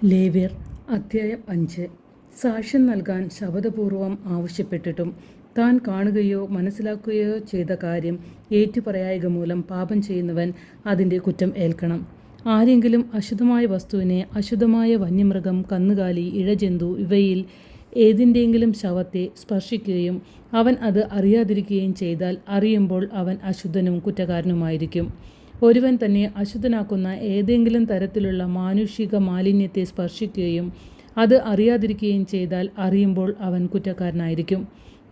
ലേവ്യർ അധ്യായം 5. സാക്ഷ്യം നൽകാൻ ശപഥപൂർവം ആവശ്യപ്പെട്ടിട്ടും താൻ കാണുകയോ മനസ്സിലാക്കുകയോ ചെയ്ത കാര്യം ഏറ്റുപറയായ്ക മൂലം പാപം ചെയ്യുന്നവൻ അതിൻ്റെ കുറ്റം ഏൽക്കണം. ആരെങ്കിലും അശുദ്ധമായ വസ്തുവിനെ, അശുദ്ധമായ വന്യമൃഗം, കന്നുകാലി, ഇഴജന്തു ഇവയിൽ ഏതിൻ്റെങ്കിലും ശവത്തെ സ്പർശിക്കുകയും അവൻ അത് അറിയാതിരിക്കുകയും ചെയ്താൽ അറിയുമ്പോൾ അവൻ അശുദ്ധനും കുറ്റക്കാരനുമായിരിക്കും. ഒരുവൻ തന്നെ അശുദ്ധനാക്കുന്ന ഏതെങ്കിലും തരത്തിലുള്ള മാനുഷിക മാലിന്യത്തെ സ്പർശിക്കുകയും അത് അറിയാതിരിക്കുകയും ചെയ്താൽ അറിയുമ്പോൾ അവൻ കുറ്റക്കാരനായിരിക്കും.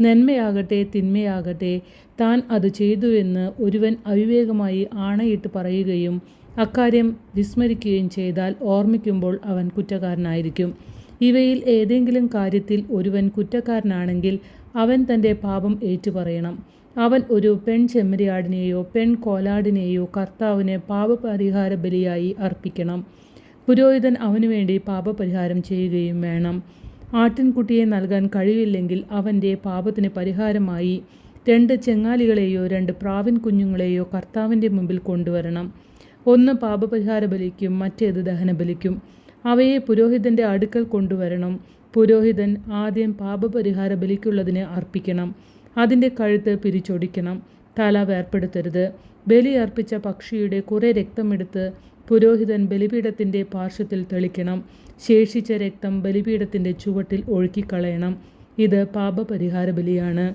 നന്മയാകട്ടെ തിന്മയാകട്ടെ താൻ അത് ചെയ്തുവെന്ന് ഒരുവൻ അവിവേകമായി ആണയിട്ട് പറയുകയും അക്കാര്യം വിസ്മരിക്കുകയും ചെയ്താൽ ഓർമ്മിക്കുമ്പോൾ അവൻ കുറ്റക്കാരനായിരിക്കും. ഇവയിൽ ഏതെങ്കിലും കാര്യത്തിൽ ഒരുവൻ കുറ്റക്കാരനാണെങ്കിൽ അവൻ തൻ്റെ പാപം ഏറ്റുപറയണം. അവൻ ഒരു പെൺചെമ്മരിയാടിനെയോ പെൺകോലാടിനെയോ കർത്താവിന് പാപപരിഹാര ബലിയായി അർപ്പിക്കണം. പുരോഹിതൻ അവനുവേണ്ടി പാപപരിഹാരം ചെയ്യുകയും വേണം. ആട്ടിൻകുട്ടിയെ നൽകാൻ കഴിവില്ലെങ്കിൽ അവൻ്റെ പാപത്തിന് പരിഹാരമായി 2 ചെങ്ങാലികളെയോ 2 പ്രാവിൻ കുഞ്ഞുങ്ങളെയോ കർത്താവിൻ്റെ മുമ്പിൽ കൊണ്ടുവരണം. ഒന്ന് പാപപരിഹാര ബലിക്കും മറ്റേത് ദഹനബലിക്കും. അവയെ പുരോഹിതൻ്റെ അടുക്കൽ കൊണ്ടുവരണം. പുരോഹിതൻ ആദ്യം പാപപരിഹാര ബലിക്കുള്ളതിന് അർപ്പിക്കണം. അതിൻ്റെ കഴുത്ത് പിരിച്ചൊടിക്കണം. തല വേർപ്പെടുത്തരുത്. ബലി അർപ്പിച്ച പക്ഷിയുടെ കുറെ രക്തമെടുത്ത് പുരോഹിതൻ ബലിപീഠത്തിൻ്റെ പാർശ്വത്തിൽ തെളിക്കണം. ശേഷിച്ച രക്തം ബലിപീഠത്തിൻ്റെ ചുവട്ടിൽ ഒഴുക്കിക്കളയണം. ഇത് പാപപരിഹാര ബലിയാണ്.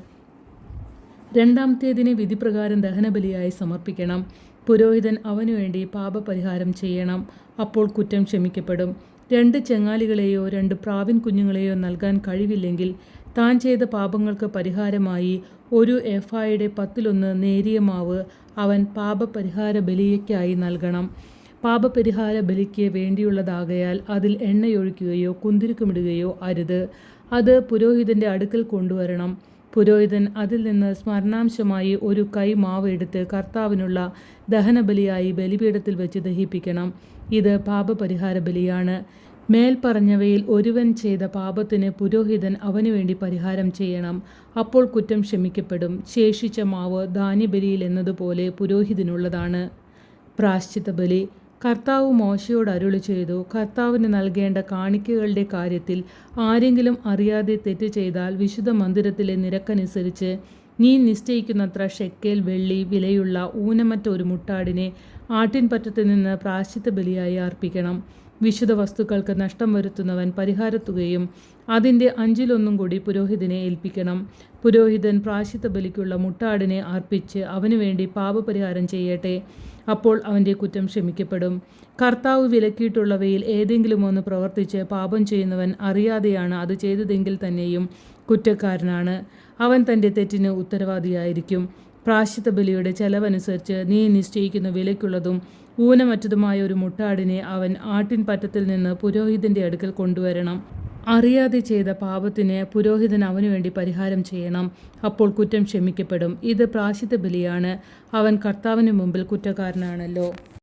രണ്ടാമത്തേതിനെ വിധിപ്രകാരം ദഹനബലിയായി സമർപ്പിക്കണം. പുരോഹിതൻ അവനുവേണ്ടി പാപപരിഹാരം ചെയ്യണം. അപ്പോൾ കുറ്റം ക്ഷമിക്കപ്പെടും. 2 ചെങ്ങാലികളെയോ 2 പ്രാവിൻ കുഞ്ഞുങ്ങളെയോ നൽകാൻ കഴിവില്ലെങ്കിൽ താൻ ചെയ്ത പാപങ്ങൾക്ക് പരിഹാരമായി 1 എഫായുടെ 10 നേരിയ മാവ് അവൻ പാപപരിഹാര ബലിയ്ക്കായി നൽകണം. പാപപരിഹാര ബലിക്ക് വേണ്ടിയുള്ളതാകയാൽ അതിൽ എണ്ണയൊഴിക്കുകയോ കുന്തിരിക്കമിടുകയോ അരുത്. അത് പുരോഹിതൻ്റെ അടുക്കൽ കൊണ്ടുവരണം. പുരോഹിതൻ അതിൽ നിന്ന് സ്മരണാംശമായി 1 കൈ മാവ് എടുത്ത് കർത്താവിനുള്ള ദഹനബലിയായി ബലിപീഠത്തിൽ വെച്ച് ദഹിപ്പിക്കണം. ഇത് പാപപരിഹാര ബലിയാണ്. മേൽപ്പറഞ്ഞവയിൽ ഒരുവൻ ചെയ്ത പാപത്തിന് പുരോഹിതൻ അവനുവേണ്ടി പരിഹാരം ചെയ്യണം. അപ്പോൾ കുറ്റം ക്ഷമിക്കപ്പെടും. ശേഷിച്ച മാവ് ധാന്യബലിയിൽ എന്നതുപോലെ പുരോഹിതനുള്ളതാണ്. പ്രായശ്ചിത്തബലി. കർത്താവ് മോശയോട് അരുളി ചെയ്തു, കർത്താവിന് നൽകേണ്ട കാണിക്കകളുടെ കാര്യത്തിൽ ആരെങ്കിലും അറിയാതെ തെറ്റ് ചെയ്താൽ വിശുദ്ധ മന്ദിരത്തിലെ നിരക്കനുസരിച്ച് നീ നിശ്ചയിക്കുന്നത്ര ഷെക്കേൽ വെള്ളി വിലയുള്ള ഊനമറ്റ ഒരു മുട്ടാടിനെ ആട്ടിൻപറ്റത്തിൽ നിന്ന് പ്രായശ്ചിത്ത ബലിയായി അർപ്പിക്കണം. വിശുദ്ധ വസ്തുക്കൾക്ക് നഷ്ടം വരുത്തുന്നവൻ പരിഹാരത്തുകയും അതിൻ്റെ 1/5 കൂടി പുരോഹിതനെ ഏൽപ്പിക്കണം. പുരോഹിതൻ പ്രായശ്ചിത്ത ബലിക്കുള്ള മുട്ടാടിനെ അർപ്പിച്ച് അവനുവേണ്ടി പാപപരിഹാരം ചെയ്യട്ടെ. അപ്പോൾ അവൻ്റെ കുറ്റം ക്ഷമിക്കപ്പെടും. കർത്താവ് വിലക്കിയിട്ടുള്ളവയിൽ ഏതെങ്കിലും ഒന്ന് പ്രവർത്തിച്ച് പാപം ചെയ്യുന്നവൻ അറിയാതെയാണ് അത് ചെയ്തതെങ്കിൽ തന്നെയും കുറ്റക്കാരനാണ്. അവൻ തൻ്റെ തെറ്റിന് ഉത്തരവാദിയായിരിക്കും. പ്രായശ്ചിത്ത ബലിയുടെ ചെലവനുസരിച്ച് നീ നിശ്ചയിക്കുന്ന വിലയ്ക്കുള്ളതും ഊനമറ്റതുമായ ഒരു മുട്ടാടിനെ അവൻ ആട്ടിൻപറ്റത്തിൽ നിന്ന് പുരോഹിതൻ്റെ അടുക്കൽ കൊണ്ടുവരണം. അറിയാതെ ചെയ്ത പാപത്തിന് പുരോഹിതൻ അവനുവേണ്ടി പരിഹാരം ചെയ്യണം. അപ്പോൾ കുറ്റം ക്ഷമിക്കപ്പെടും. ഇത് പ്രായശ്ചിത്ത ബലിയാണ്. അവൻ കർത്താവിന് മുമ്പിൽ കുറ്റക്കാരനാണല്ലോ.